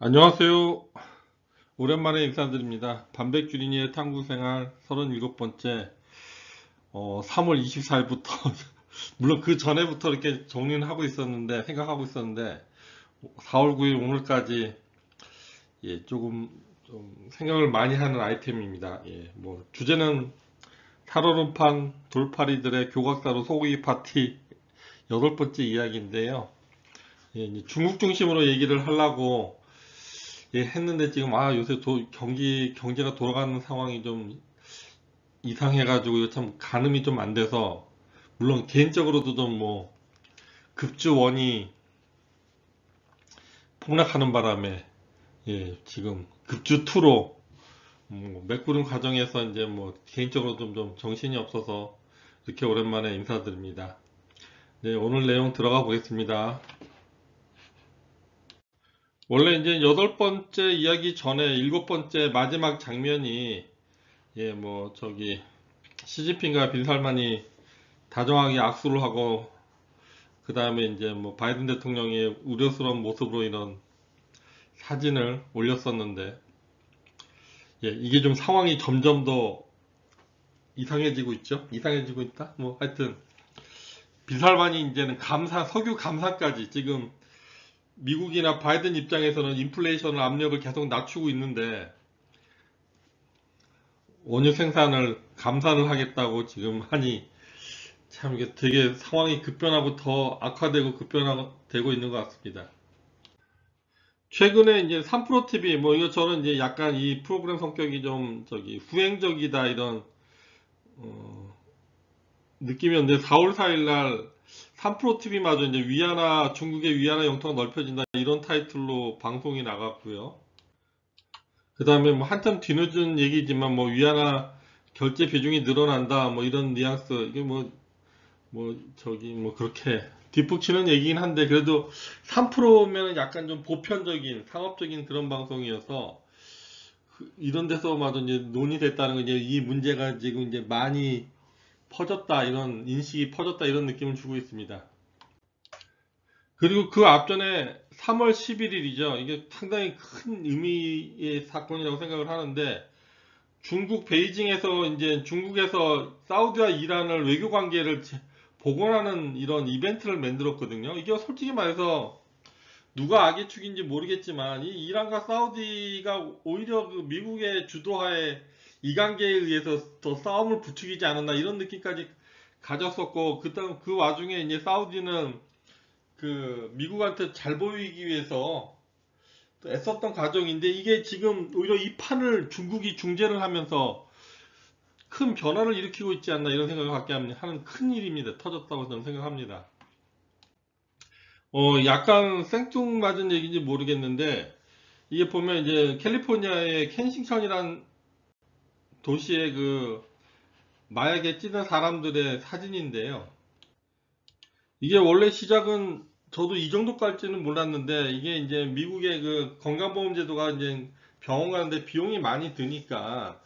안녕하세요. 오랜만에 인사드립니다. 반백주린이의 탐구생활 37번째 3월 24일부터 물론 그 전에부터 이렇게 정리는 하고 있었는데 생각하고 있었는데 4월 9일 오늘까지 조금 좀 생각을 많이 하는 아이템입니다. 뭐 주제는 살얼음판 돌팔이들의 교각사로 소고기 파티 8번째 이야기인데요. 이제 중국 중심으로 얘기를 하려고 했는데 지금 요새 경제가 돌아가는 상황이 좀 이상해가지고 이거 참 가늠이 좀 안 돼서, 물론 개인적으로도 좀 뭐 급주 원이 폭락하는 바람에 지금 급주 2로 메꾸는 과정에서 이제 뭐 개인적으로 좀 정신이 없어서 이렇게 오랜만에 인사드립니다. 네, 오늘 내용 들어가 보겠습니다. 원래 이제 8번째 이야기 전에 7번째 마지막 장면이 뭐 저기 시진핑과 빈살만이 다정하게 악수를 하고 그 다음에 이제 뭐 바이든 대통령의 우려스러운 모습으로 이런 사진을 올렸었는데, 이게 좀 상황이 점점 더 이상해지고 있죠. 이상해지고 있다. 뭐 하여튼 빈살만이 이제는 석유 감사까지, 지금 미국이나 바이든 입장에서는 인플레이션 압력을 계속 낮추고 있는데 원유 생산을 감산을 하겠다고 지금 하니 참 이게 되게 상황이 급변하고 더 악화되고 급변되고 있는 것 같습니다. 최근에 이제 3프로TV 뭐 이거 저는 이제 약간 이 프로그램 성격이 좀 저기 후행적이다 이런 느낌이었는데, 4월 4일 날 3프로TV마저 이제 중국의 위안화 영토가 넓혀진다 이런 타이틀로 방송이 나갔고요. 그 다음에 뭐 한참 뒤늦은 얘기지만 뭐 위안화 결제 비중이 늘어난다 뭐 이런 뉘앙스, 이게 저기 뭐 그렇게 뒷북치는 얘기긴 한데, 그래도 3%면 약간 좀 보편적인 상업적인 그런 방송이어서 이런 데서마저 이제 논의됐다는 건 이제 이 문제가 지금 이제 많이 퍼졌다, 이런 인식이 퍼졌다 이런 느낌을 주고 있습니다. 그리고 그 앞전에 3월 11일이죠. 이게 상당히 큰 의미의 사건이라고 생각을 하는데, 중국에서 사우디와 이란을 외교 관계를 복원하는 이런 이벤트를 만들었거든요. 이게 솔직히 말해서 누가 악의 축인지 모르겠지만 이 이란과 사우디가 오히려 그 미국의 주도하에 이 관계에 의해서 더 싸움을 부추기지 않았나 이런 느낌까지 가졌었고, 그다음 그 와중에 이제 사우디는 그 미국한테 잘 보이기 위해서 또 애썼던 과정인데, 이게 지금 오히려 이 판을 중국이 중재를 하면서 큰 변화를 일으키고 있지 않나 이런 생각을 갖게 하는 큰 일입니다. 터졌다고 저는 생각합니다. 약간 생뚱맞은 얘기인지 모르겠는데, 이게 보면 이제 캘리포니아의 켄싱턴이란 도시의 그 마약에 찌든 사람들의 사진인데요. 이게 원래 시작은 저도 이 정도 갈지는 몰랐는데, 이게 이제 미국의 그 건강보험제도가 이제 병원 가는데 비용이 많이 드니까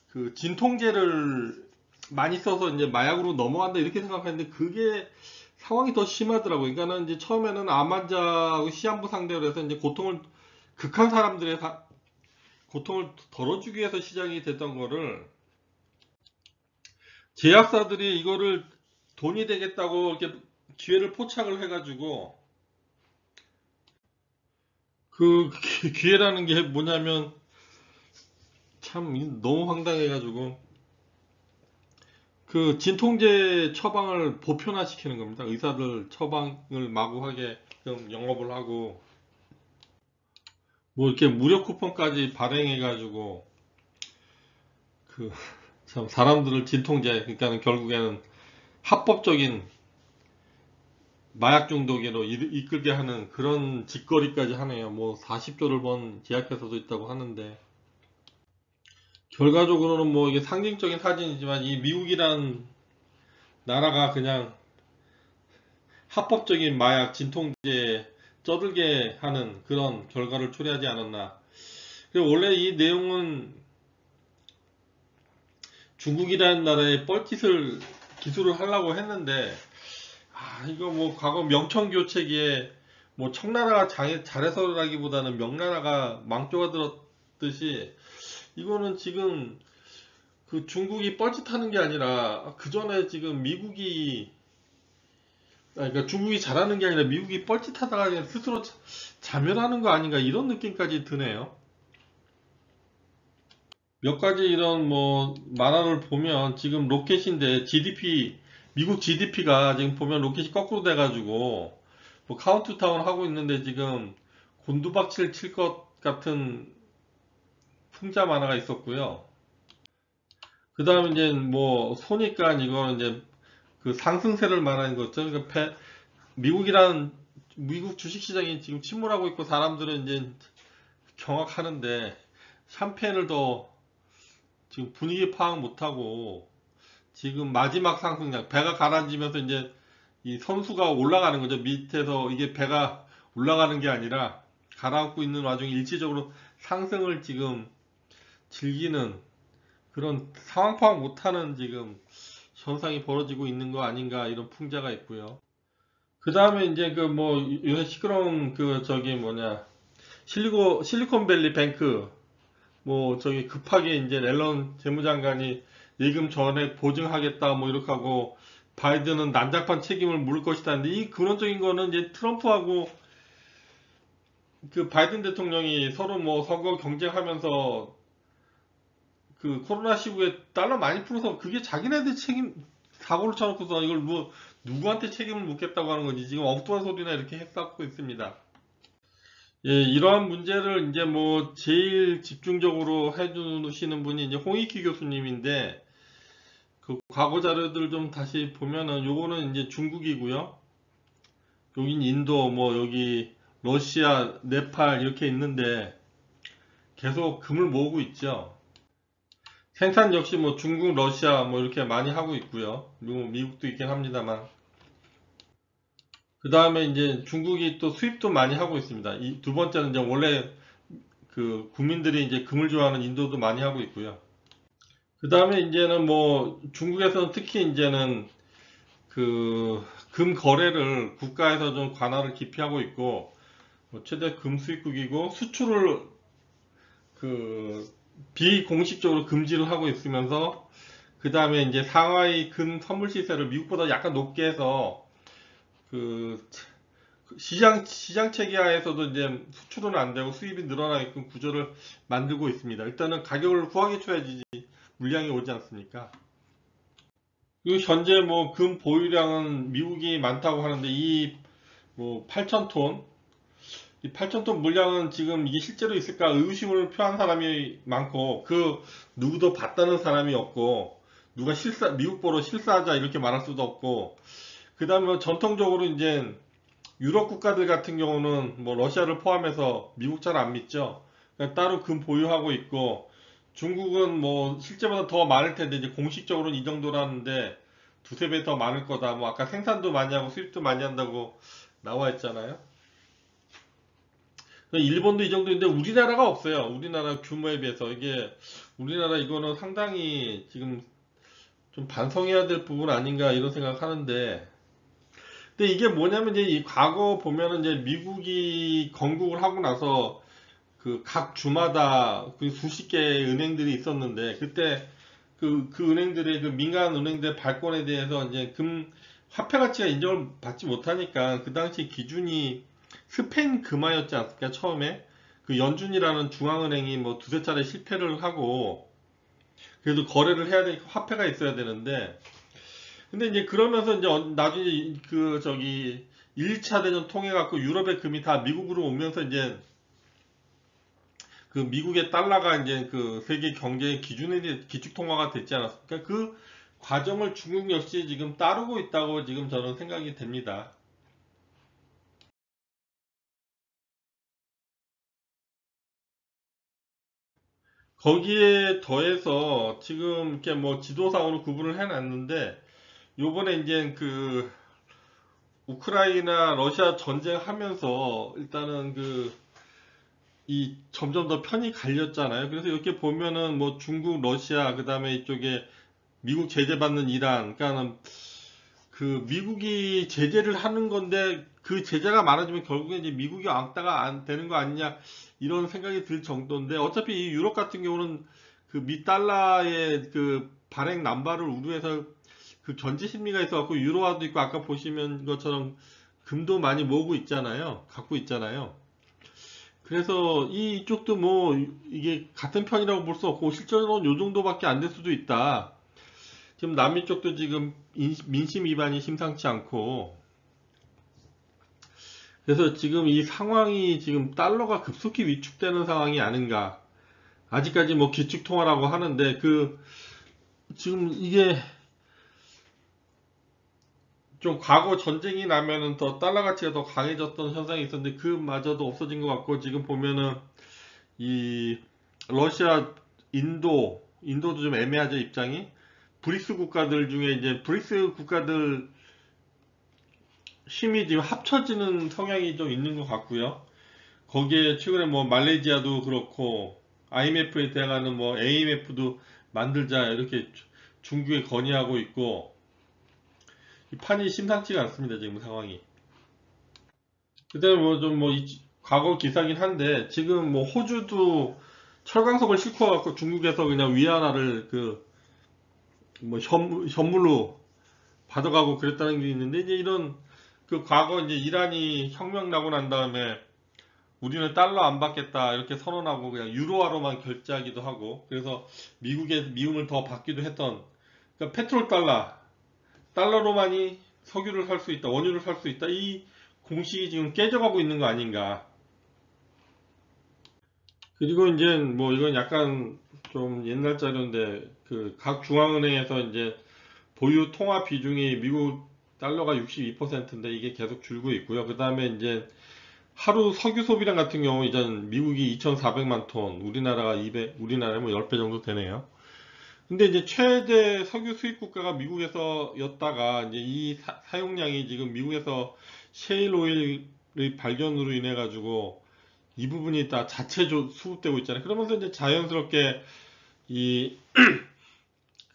그 진통제를 많이 써서 이제 마약으로 넘어간다 이렇게 생각했는데, 그게 상황이 더 심하더라고요. 그러니까는 이제 처음에는 암 환자하고 시한부 상대로 해서 이제 극한 사람들의 고통을 덜어주기 위해서 시작이 됐던 거를, 제약사들이 이거를 돈이 되겠다고 이렇게 기회를 포착을 해가지고, 그 기회라는 게 뭐냐면 참 너무 황당해가지고, 그 진통제 처방을 보편화시키는 겁니다. 의사들 처방을 마구하게 좀 영업을 하고, 뭐 이렇게 무료 쿠폰까지 발행해가지고, 그 참 사람들을 진통제, 그러니까 결국에는 합법적인 마약 중독으로 이끌게 하는 그런 짓거리까지 하네요. 뭐 40조를 번 제약회사도 있다고 하는데, 결과적으로는 뭐 이게 상징적인 사진이지만 이 미국이란 나라가 그냥 합법적인 마약 진통제 쩌들게 하는 그런 결과를 초래하지 않았나. 그리고 원래 이 내용은 중국이라는 나라에 뻘짓을 기술을 하려고 했는데, 이거 뭐 과거 명청교체기에 뭐 청나라가 잘해서라기보다는 명나라가 망조가 들었듯이 이거는 지금 그 중국이 뻘짓하는 게 아니라 그 전에 지금 그러니까 중국이 잘하는 게 아니라 미국이 뻘짓하다가 그냥 스스로 자멸하는 거 아닌가 이런 느낌까지 드네요. 몇 가지 이런 뭐 만화를 보면 지금 로켓인데 미국 GDP가 지금 보면 로켓이 거꾸로 돼가지고 뭐 카운트다운 하고 있는데 지금 곤두박질 칠 것 같은 풍자 만화가 있었고요. 그 다음에 이제 뭐 소니까 이거는 이제 그 상승세를 말하는 거죠. 그러니까 미국 주식시장이 지금 침몰하고 있고 사람들은 이제 경악하는데 샴페인을 더 지금 분위기 파악 못하고 지금 마지막 상승장 배가 가라앉으면서 이제 이 선수가 올라가는 거죠. 밑에서 이게 배가 올라가는 게 아니라 가라앉고 있는 와중에 일시적으로 상승을 지금 즐기는 그런 상황 파악 못하는 지금 현상이 벌어지고 있는 거 아닌가 이런 풍자가 있고요. 그 다음에 이제 그 뭐 요새 시끄러운 그 저기 뭐냐 실리콘밸리 뱅크 뭐 저기 급하게 이제 앨런 재무장관이 예금 전액 보증하겠다 뭐 이렇게 하고 바이든은 난장판 책임을 물을 것이다. 근데 이 근원적인 거는 이제 트럼프하고 그 바이든 대통령이 서로 뭐 선거 경쟁하면서 그 코로나 시국에 달러 많이 풀어서 그게 자기네들 사고를 쳐놓고서 이걸 뭐 누구한테 책임을 묻겠다고 하는 거지. 지금 엉뚱한 소리나 이렇게 했었고 있습니다. 예, 이러한 문제를 이제 뭐 제일 집중적으로 해주시는 분이 이제 홍익희 교수님인데 그 과거 자료들 좀 다시 보면은 요거는 이제 중국이고요. 여긴 인도, 뭐 여기 러시아, 네팔 이렇게 있는데 계속 금을 모으고 있죠. 생산 역시 뭐 중국, 러시아 뭐 이렇게 많이 하고 있고요. 그리고 미국도 있긴 합니다만. 그 다음에 이제 중국이 또 수입도 많이 하고 있습니다. 이 두 번째는 이제 원래 그 국민들이 이제 금을 좋아하는 인도도 많이 하고 있고요. 그 다음에 이제는 뭐 중국에서는 특히 이제는 그 금 거래를 국가에서 좀 관할을 기피하고 있고 뭐 최대 금 수입국이고 수출을 그 비공식적으로 금지를 하고 있으면서 그 다음에 이제 상하이 금 선물 시세를 미국보다 약간 높게 해서 그 시장 체계하에서도 이제 수출은 안 되고 수입이 늘어나게끔 구조를 만들고 있습니다. 일단은 가격을 후하게 쳐야지 물량이 오지 않습니까? 그리고 현재 뭐 금 보유량은 미국이 많다고 하는데 이 뭐 8,000톤 이 8,000톤 물량은 지금 이게 실제로 있을까 의구심을 표한 사람이 많고 그 누구도 봤다는 사람이 없고 누가 미국 보러 실사하자 이렇게 말할 수도 없고 그 다음에 전통적으로 이제 유럽 국가들 같은 경우는 뭐 러시아를 포함해서 미국 잘 안 믿죠. 그러니까 따로 금 보유하고 있고 중국은 뭐 실제보다 더 많을 텐데 이제 공식적으로는 이 정도라는데 두세 배 더 많을 거다. 뭐 아까 생산도 많이 하고 수입도 많이 한다고 나와 있잖아요. 일본도 이 정도인데 우리나라가 없어요. 우리나라 규모에 비해서 이게 우리나라 이거는 상당히 지금 좀 반성해야 될 부분 아닌가 이런 생각하는데 근데 이게 뭐냐면 이제 이 과거 보면은 이제 미국이 건국을 하고 나서 그 각 주마다 그 수십 개의 은행들이 있었는데 그때 그 은행들의 그 민간 은행들 발권에 대해서 이제 화폐 가치가 인정을 받지 못하니까 그 당시 기준이 스페인 금화였지 않습니까? 처음에 그 연준이라는 중앙은행이 뭐 두세 차례 실패를 하고 그래도 거래를 해야 되니까 화폐가 있어야 되는데 근데 이제 그러면서 이제 나중에 그 저기 1차 대전 통해 갖고 유럽의 금이 다 미국으로 오면서 이제 그 미국의 달러가 이제 그 세계 경제의 기준이 기축 통화가 됐지 않았습니까? 그 과정을 중국 역시 지금 따르고 있다고 지금 저는 생각이 됩니다. 거기에 더해서 지금 이렇게 뭐 지도상으로 구분을 해놨는데 요번에 이제 그 우크라이나 러시아 전쟁하면서 일단은 이 점점 더 편이 갈렸잖아요. 그래서 이렇게 보면은 뭐 중국, 러시아, 그 다음에 이쪽에 미국 제재받는 이란, 그러니까 그 미국이 제재를 하는 건데 그 제재가 많아지면 결국에 이제 미국이 왕따가 안 되는 거 아니냐 이런 생각이 들 정도인데 어차피 이 유럽 같은 경우는 그 미 달러의 그 발행 남발을 우려해서 그 견제 심리가 있어갖고 유로화도 있고 아까 보시면 것처럼 금도 많이 모으고 있잖아요. 갖고 있잖아요. 그래서 이쪽도 뭐 이게 같은 편이라고 볼 수 없고 실제로는 요 정도밖에 안 될 수도 있다. 지금 남미 쪽도 지금 민심 위반이 심상치 않고 그래서 지금 이 상황이 지금 달러가 급속히 위축되는 상황이 아닌가. 아직까지 뭐 기축통화라고 하는데 그 지금 이게 좀 과거 전쟁이 나면은 더 달러 가치가 더 강해졌던 현상이 있었는데 그마저도 없어진 것 같고 지금 보면은 이 러시아, 인도도 좀 애매하죠 입장이. 브릭스 국가들 중에 이제 브릭스 국가들 힘이 지금 합쳐지는 성향이 좀 있는 것 같고요. 거기에 최근에 뭐 말레이시아도 그렇고 IMF에 대항하는 뭐 AMF도 만들자 이렇게 중국에 건의하고 있고 이 판이 심상치가 않습니다 지금 상황이. 그다음에 뭐 좀 뭐 과거 기사긴 한데 지금 뭐 호주도 철강석을 싣고 와갖고 중국에서 그냥 위안화를 그 뭐 현물로 받아가고 그랬다는 게 있는데 이제 이런 그 과거 이제 이란이 혁명 나고 난 다음에 우리는 달러 안 받겠다 이렇게 선언하고 그냥 유로화로만 결제하기도 하고 그래서 미국의 미움을 더 받기도 했던 그러니까 페트롤 달러로만이 석유를 살 수 있다 원유를 살 수 있다 이 공식이 지금 깨져가고 있는 거 아닌가. 그리고 이제 뭐 이건 약간 좀 옛날 자료인데 그 각 중앙은행에서 이제 보유 통화 비중이 미국 달러가 62%인데 이게 계속 줄고 있고요. 그 다음에 이제 하루 석유 소비량 같은 경우 이전 미국이 2,400만 톤, 우리나라가 200, 우리나라 뭐 10배 정도 되네요. 근데 이제 최대 석유 수입 국가가 미국에서였다가 이제 이 사용량이 지금 미국에서 셰일 오일의 발견으로 인해 가지고 이 부분이 다 자체 수급되고 있잖아요. 그러면서 이제 자연스럽게 이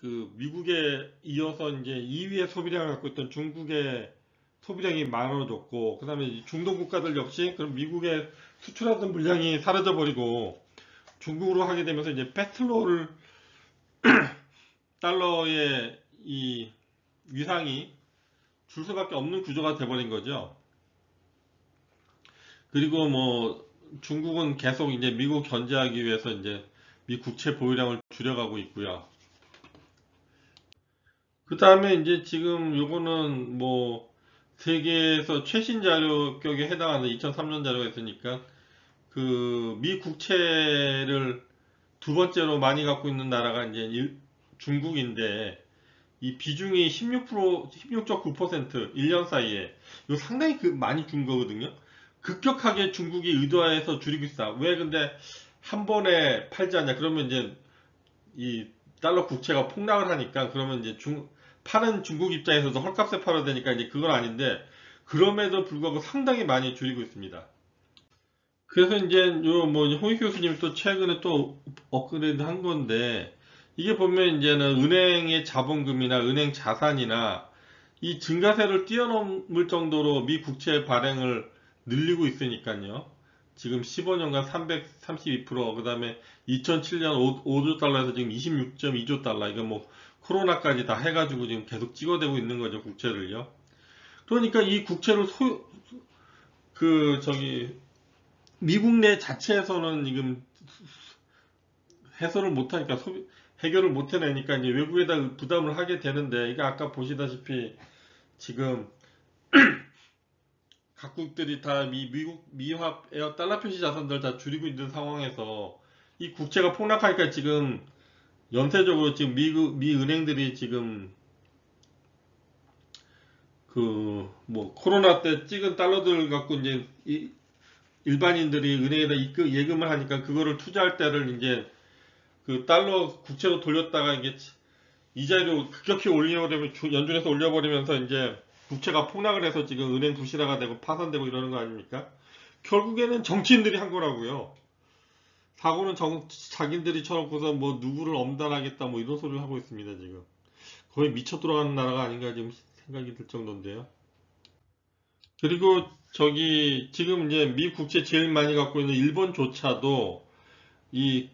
그 미국에 이어서 이제 2위의 소비량을 갖고 있던 중국의 소비량이 많아졌고, 그 다음에 중동 국가들 역시 그럼 미국에 수출하던 물량이 사라져 버리고 중국으로 하게 되면서 이제 페트롤 달러의 이 위상이 줄 수밖에 없는 구조가 돼버린 거죠. 그리고 뭐 중국은 계속 이제 미국 견제하기 위해서 이제 미 국채 보유량을 줄여가고 있고요. 그 다음에 이제 지금 요거는 뭐 세계에서 최신 자료격에 해당하는 2003년 자료가 있으니까 그 미 국채를 두 번째로 많이 갖고 있는 나라가 이제 중국인데 이 비중이 16.9% 1년 사이에 이거 상당히 많이 준 거거든요. 급격하게 중국이 의도해서 줄이고 있어. 왜 근데 한 번에 팔지 않냐? 그러면 이제 이 달러 국채가 폭락을 하니까 그러면 이제 파는 중국 입장에서도 헐값에 팔아야 되니까 이제 그건 아닌데 그럼에도 불구하고 상당히 많이 줄이고 있습니다. 그래서 이제 요 뭐 홍익 교수님이 또 최근에 또 업그레이드 한 건데 이게 보면 이제는 은행의 자본금이나 은행 자산이나 이 증가세를 뛰어넘을 정도로 미 국채 발행을 늘리고 있으니까요. 지금 15년간 332%, 그 다음에 2007년 5조 달러에서 지금 26.2조 달러, 이거 뭐 코로나까지 다 해가지고 지금 계속 찍어대고 있는 거죠, 국채를요. 그러니까 이 국채를 미국 내 자체에서는 지금 해소를 못하니까, 해결을 못 해내니까 이제 외국에다 부담을 하게 되는데, 이게 아까 보시다시피 지금 각국들이 다 미화 에어 달러 표시 자산들 다 줄이고 있는 상황에서 이 국채가 폭락하니까 지금 연쇄적으로 지금 미 은행들이 지금 그 뭐 코로나 때 찍은 달러들 갖고 이제 일반인들이 은행에다 예금을 하니까 그거를 투자할 때를 이제 그 달러 국채로 돌렸다가 이게 이자율을 급격히 올려버리면 연준에서 올려버리면서 이제 국채가 폭락을 해서 지금 은행 부실화가 되고 파산되고 이러는 거 아닙니까? 결국에는 정치인들이 한 거라고요. 사고는 자기들이 쳐놓고서 뭐 누구를 엄단하겠다 뭐 이런 소리를 하고 있습니다 지금. 거의 미쳐 들어가는 나라가 아닌가 지금 생각이 들 정도인데요. 그리고 저기 지금 이제 미 국채 제일 많이 갖고 있는 일본조차도 이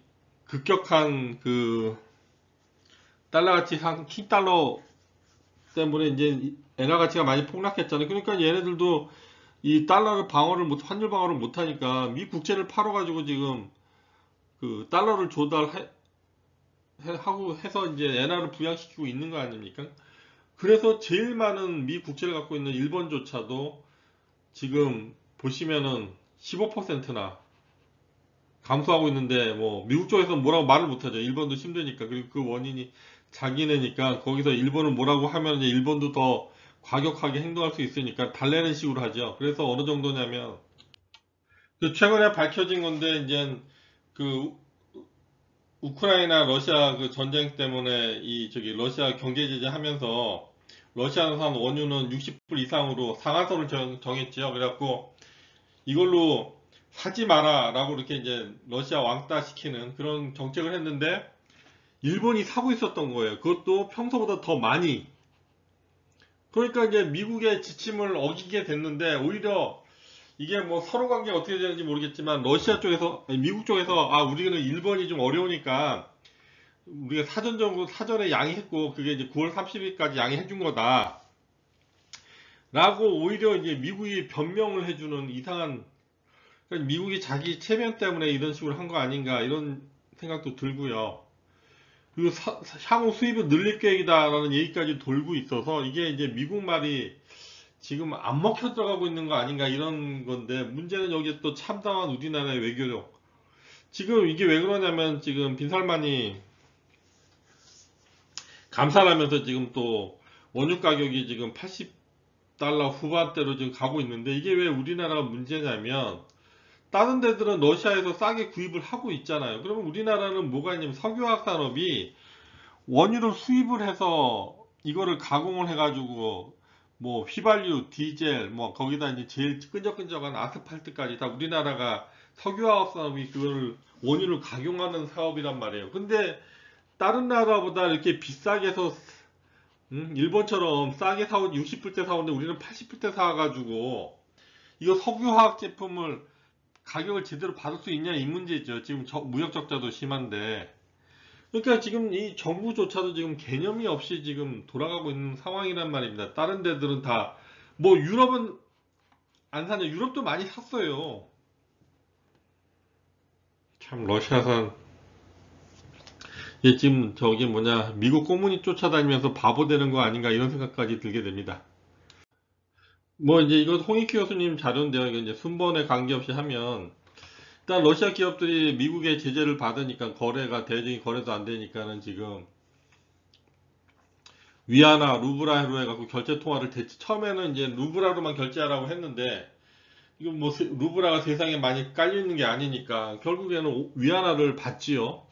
급격한 그 달러 가치 상 킹달러 때문에 이제 엔화 가치가 많이 폭락했잖아요. 그러니까 얘네들도 이 달러를 방어를 못, 환율 방어를 못 하니까 미 국채를 팔아가지고 지금 그 달러를 하고 해서 이제 엔화를 부양시키고 있는 거 아닙니까? 그래서 제일 많은 미 국채를 갖고 있는 일본조차도 지금 보시면은 15%나 감소하고 있는데, 뭐 미국 쪽에서는 뭐라고 말을 못하죠. 일본도 힘드니까. 그리고 그 원인이 자기네니까 거기서 일본을 뭐라고 하면 이제 일본도 더 과격하게 행동할 수 있으니까 달래는 식으로 하죠. 그래서 어느 정도냐면 그 최근에 밝혀진 건데, 이제 그 우크라이나 러시아 그 전쟁 때문에 이 저기 러시아 경제 제재 하면서 러시아산 원유는 60불 이상으로 상한선을 정했지요. 그래갖고 이걸로 사지 마라 라고 이렇게 이제 러시아 왕따 시키는 그런 정책을 했는데, 일본이 사고 있었던 거예요. 그것도 평소보다 더 많이. 그러니까 이제 미국의 지침을 어기게 됐는데, 오히려 이게 뭐 서로 관계가 어떻게 되는지 모르겠지만 러시아 쪽에서 아니, 미국 쪽에서 아 우리는 일본이 좀 어려우니까 우리가 사전에 양해했고 그게 이제 9월 30일까지 양해해 준 거다 라고 오히려 이제 미국이 변명을 해주는 이상한, 그러니까 미국이 자기 체면 때문에 이런 식으로 한 거 아닌가 이런 생각도 들고요. 그리고 향후 수입을 늘릴 계획이다라는 얘기까지 돌고 있어서 이게 이제 미국 말이 지금 안 먹혀 들어가고 있는 거 아닌가 이런 건데, 문제는 여기에 또 참담한 우리나라의 외교력. 지금 이게 왜 그러냐면 지금 빈살만이 감사를 하면서 지금 또 원유 가격이 지금 80달러 후반대로 지금 가고 있는데, 이게 왜 우리나라가 문제냐면 다른 데들은 러시아에서 싸게 구입을 하고 있잖아요. 그러면 우리나라는 뭐가 있냐면 석유화학 산업이 원유를 수입을 해서 이거를 가공을 해가지고 뭐 휘발유, 디젤, 뭐 거기다 이제 제일 끈적끈적한 아스팔트까지 다 우리나라가 석유화학 산업이 그거를 원유를 각용하는 사업이란 말이에요. 근데 다른 나라보다 이렇게 비싸게 해서 일본처럼 싸게 사온 60불대 사오는데 우리는 80불대 사가지고 이거 석유화학 제품을 가격을 제대로 받을 수 있냐 이 문제죠. 지금 무역 적자도 심한데. 그러니까 지금 이 정부조차도 지금 개념이 없이 지금 돌아가고 있는 상황이란 말입니다. 다른 데들은 다, 뭐 유럽은 안 사냐? 유럽도 많이 샀어요. 참 러시아산, 얘 지금 저기 뭐냐 미국 고문이 쫓아다니면서 바보 되는 거 아닌가 이런 생각까지 들게 됩니다. 뭐 이제 이거 홍익희 교수님 자료인데요. 이게 이제 순번에 관계없이 하면 일단 러시아 기업들이 미국의 제재를 받으니까 거래가 대중이 거래도 안 되니까는 지금 위안화, 루브라로 해갖고 결제 통화를 처음에는 이제 루브라로만 결제하라고 했는데 이거 뭐 루브라가 세상에 많이 깔려 있는 게 아니니까 결국에는 위안화를 받지요.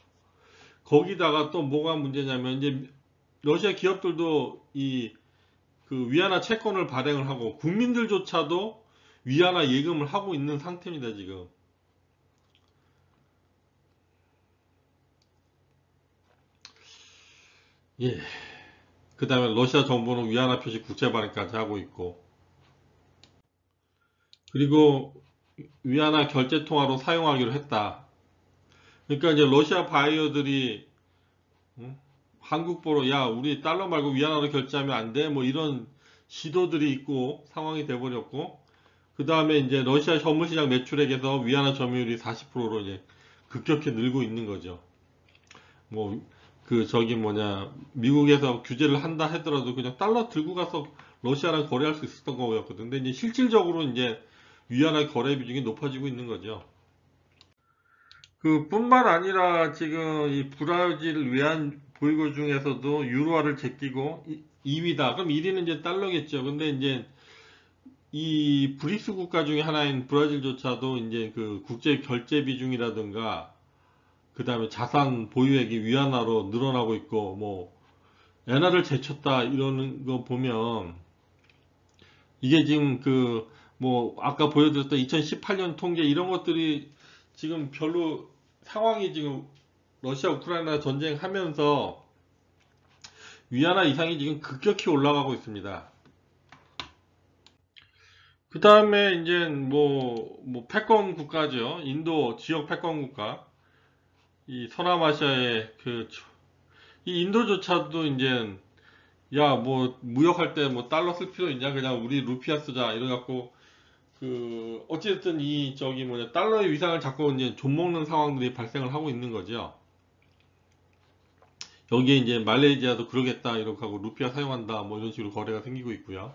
거기다가 또 뭐가 문제냐면 이제 러시아 기업들도 이 그 위안화 채권을 발행을 하고 국민들조차도 위안화 예금을 하고 있는 상태입니다, 지금. 예. 그 다음에 러시아 정부는 위안화 표시 국제 발행까지 하고 있고, 그리고 위안화 결제 통화로 사용하기로 했다. 그러니까 이제 러시아 바이어들이 한국보로 야 우리 달러 말고 위안화로 결제하면 안 돼? 뭐 이런 시도들이 있고 상황이 돼버렸고, 그 다음에 이제 러시아 현물시장 매출액에서 위안화 점유율이 40%로 이제 급격히 늘고 있는 거죠. 뭐 그 저기 뭐냐 미국에서 규제를 한다 하더라도 그냥 달러 들고 가서 러시아랑 거래할 수 있었던 거였거든. 근데 이제 실질적으로 이제 위안화 거래 비중이 높아지고 있는 거죠. 그 뿐만 아니라 지금 이 브라질 외환 보유고 중에서도 유로화를 제끼고 2위다. 그럼 1위는 이제 달러겠죠. 근데 이제 이 브릭스 국가 중에 하나인 브라질조차도 이제 그 국제 결제 비중이라든가 그 다음에 자산 보유액이 위안화로 늘어나고 있고, 뭐 엔화를 제쳤다 이러는 거 보면 이게 지금 그 뭐 아까 보여드렸던 2018년 통계 이런 것들이 지금 별로 상황이 지금 러시아 우크라이나 전쟁하면서 위안화 이상이 지금 급격히 올라가고 있습니다. 그 다음에 이제 뭐 패권 국가죠. 인도 지역 패권 국가. 이 서남아시아의 이 인도조차도 이제 야 뭐 무역할 때 뭐 달러 쓸 필요 있냐 그냥 우리 루피아 쓰자 이래갖고 어쨌든 이 저기 뭐냐 달러의 위상을 자꾸 이제 좀먹는 상황들이 발생을 하고 있는 거죠. 여기에 이제 말레이시아도 그러겠다 이렇게 하고 루피아 사용한다 뭐 이런 식으로 거래가 생기고 있고요.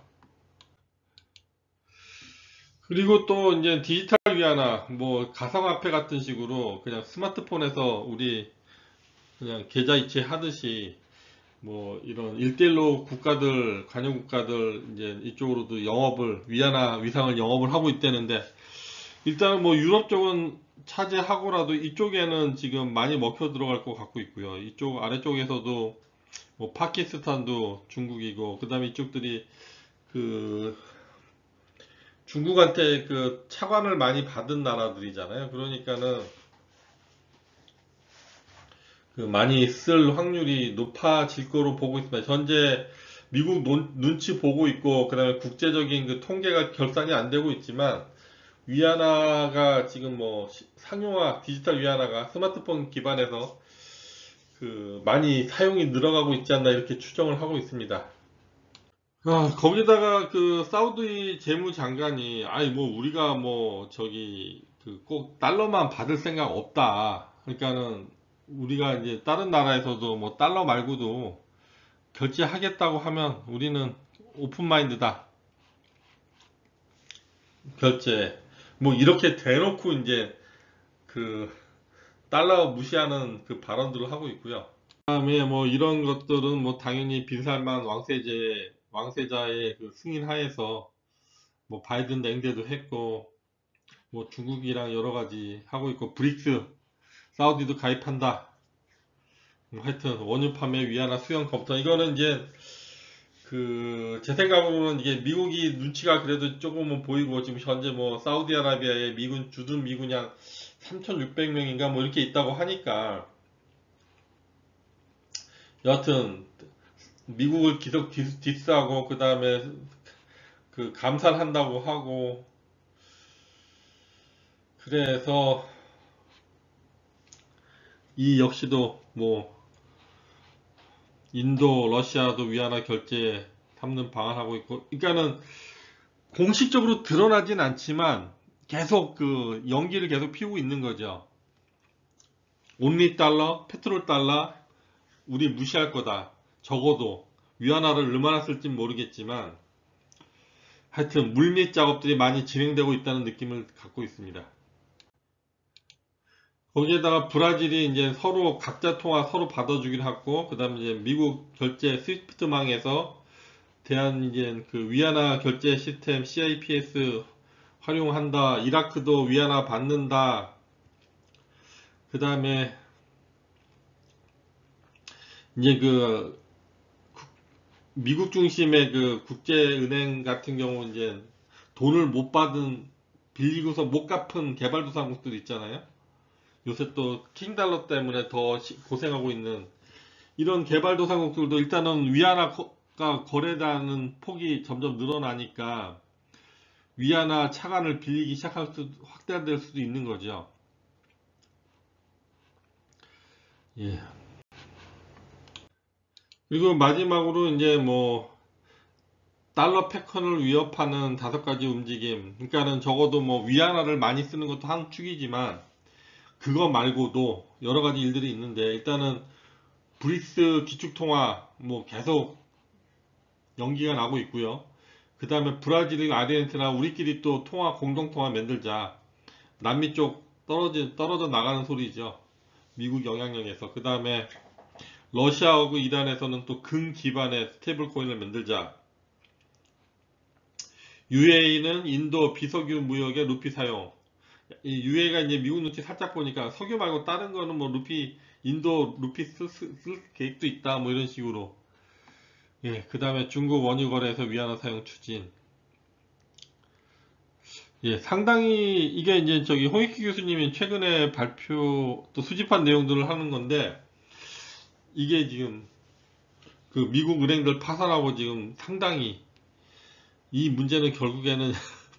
그리고 또 이제 디지털 위안화 뭐 가상화폐 같은 식으로 그냥 스마트폰에서 우리 그냥 계좌 이체하듯이 뭐 이런 일대일로 국가들 관여 국가들 이제 이쪽으로도 영업을 위안화 위상을 영업을 하고 있다는데 일단은 뭐 유럽 쪽은 차지하고라도 이쪽에는 지금 많이 먹혀 들어갈 것 같고 있고요. 이쪽 아래쪽에서도 뭐 파키스탄도 중국이고 그다음에 이쪽들이 그 중국한테 그 차관을 많이 받은 나라들이잖아요. 그러니까는 그 많이 쓸 확률이 높아질 거로 보고 있습니다. 현재 미국 눈치 보고 있고 그다음에 국제적인 그 통계가 결산이 안 되고 있지만 위안화가 지금 뭐 상용화 디지털 위안화가 스마트폰 기반에서 그 많이 사용이 늘어가고 있지 않나 이렇게 추정을 하고 있습니다. 거기다가 그 사우디 재무장관이 아니 뭐 우리가 뭐 저기 그 꼭 달러만 받을 생각 없다. 그러니까는 우리가 이제 다른 나라에서도 뭐 달러 말고도 결제하겠다고 하면 우리는 오픈 마인드다. 결제. 뭐 이렇게 대놓고 이제 그 달러 무시하는 그 발언들을 하고 있고요. 그다음에 뭐 이런 것들은 뭐 당연히 빈살만 왕세자의 그 승인 하에서 뭐 바이든 냉대도 했고 뭐 중국이랑 여러 가지 하고 있고 브릭스 사우디도 가입한다. 뭐 하여튼 원유 판매 위안화 수용 검토 이거는 이제 그 제 생각으로는 이게 미국이 눈치가 그래도 조금은 보이고 지금 현재 뭐 사우디아라비아에 미군 주둔 미군이 한 3,600명인가 뭐 이렇게 있다고 하니까 여하튼 미국을 계속 디스하고 그 다음에 그 감산한다고 하고 그래서 이 역시도 뭐 인도, 러시아도 위안화 결제 삼는 방안하고 있고 그러니까는 공식적으로 드러나진 않지만 계속 그 연기를 계속 피우고 있는 거죠. 온리 달러, 페트롤 달러 우리 무시할 거다. 적어도 위안화를 얼마나 쓸진 모르겠지만 하여튼 물밑 작업들이 많이 진행되고 있다는 느낌을 갖고 있습니다. 거기에다가 브라질이 이제 서로 각자 통화 서로 받아주기로 하고, 그 다음에 이제 미국 결제 스위프트망에서 대한 이제 그 위안화 결제 시스템 CIPS 활용한다. 이라크도 위안화 받는다. 그 다음에 이제 그 미국 중심의 그 국제은행 같은 경우 이제 돈을 못 받은 빌리고서 못 갚은 개발도상국들 있잖아요. 요새 또 킹달러 때문에 더 고생하고 있는 이런 개발도상국들도 일단은 위안화가 거래되는 폭이 점점 늘어나니까 위안화 차관을 빌리기 시작할 확대될 수도 있는 거죠. 예. 그리고 마지막으로 이제 뭐 달러 패권을 위협하는 5가지 움직임. 그러니까는 적어도 뭐 위안화를 많이 쓰는 것도 한 축이지만 그거 말고도 여러 가지 일들이 있는데 일단은 브릭스 기축통화 뭐 계속 연기가 나고 있고요. 그 다음에 브라질이나 아르헨티나 우리끼리 또 공동통화 만들자. 남미 쪽 떨어져 나가는 소리죠. 미국 영향력에서. 그 다음에 러시아하고 이란에서는 또 금 기반의 스테이블 코인을 만들자. UAE는 인도 비석유 무역의 루피 사용. 이 UAE가 이제 미국 눈치 살짝 보니까 석유 말고 다른 거는 뭐 인도 루피 쓸 계획도 있다. 뭐 이런 식으로. 예, 그 다음에 중국 원유 거래에서 위안화 사용 추진. 예, 상당히 이게 이제 저기 홍익기 교수님이 최근에 또 수집한 내용들을 하는 건데 이게 지금 그 미국 은행들 파산하고 지금 상당히 이 문제는 결국에는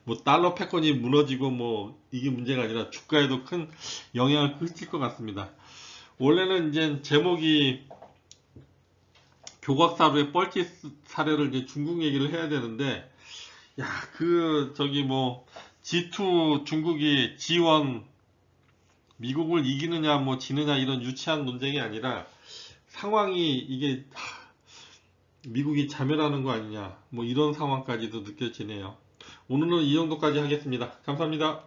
뭐 달러 패권이 무너지고 뭐 이게 문제가 아니라 주가에도 큰 영향을 끼칠 것 같습니다. 원래는 이제 제목이 교각사루의 뻘짓 사례를 이제 중국 얘기를 해야 되는데, 야, 저기 뭐 G2 중국이 G1 미국을 이기느냐 뭐 지느냐 이런 유치한 논쟁이 아니라 상황이 이게 미국이 자멸하는 거 아니냐 뭐 이런 상황까지도 느껴지네요. 오늘은 이 정도까지 하겠습니다. 감사합니다.